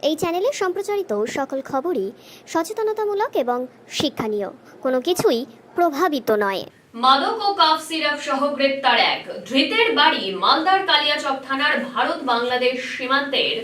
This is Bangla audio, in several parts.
এই চ্যানেলে সম্প্রচারিত সকল খবরই সচেতনতামূলক এবং শিক্ষণীয়, কোনো কিছুই প্রভাবিত নয়। মাদক ও কাফ সিরাপ সহ গ্রেপ্তার এক ধৃতের বাড়ি মালদার কালিয়াচক থানার ভারত বাংলাদেশ সীমান্তের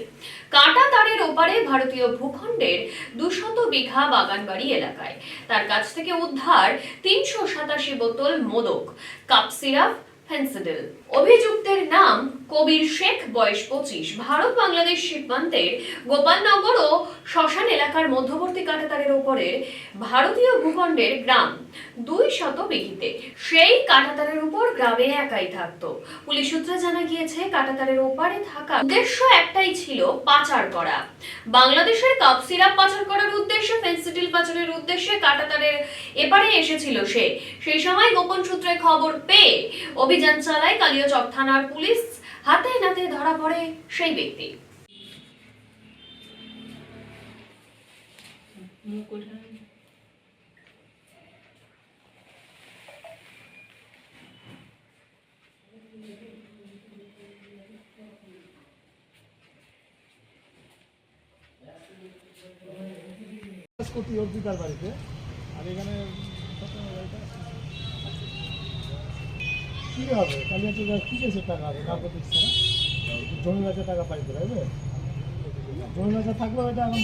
কাঁটাতারের ওপারে ভারতীয় ভূখণ্ডের 200 বিঘা বাগানবাড়ি এলাকায়। তার কাছ থেকে উদ্ধার 387 বোতল মোদক, কাপ সিরাপ, ফেন্সিডিল। অভিযুক্তের নাম কবির শেখ, বয়স 25, ভারত বাংলাদেশ সীমান্তের গোপালনগর ও শ্মশান এলাকার মধ্যবর্তী কাঁটাতারের ওপরের ভারতীয় ভূখণ্ডের গ্রাম 200 বিঘিতে। সেই কাঁটাতারের উপর গ্রামে একাই থাকতো। পুলিশ সূত্রে জানা গিয়েছে, কাঁটাতারের ওপারে থাকা উদ্দেশ্য একটাই ছিল, পাচার করা। বাংলাদেশের কাপ সিরাপ পাচার করার উদ্দেশ্যে, ফেন্সিডিল পাচারের উদ্দেশ্যে কাঁটাতারের এপারে এসেছিল সে। সেই সময় গোপন সূত্রে খবর পেয়ে অভিযান চালায় কালিয়াচক থানার পুলিশ। হাতে নাতে ধরা পড়ে সেই ব্যক্তি। অর্পিতার বাড়িতে। আর এখানে কি হবে, কালিয়াচক কি কেসে টাকা হবে? নার্কোটিক্স ছাড়া জমি বেচা টাকা পাইতে হবে। জমি বেচা থাকলেও এটা এখন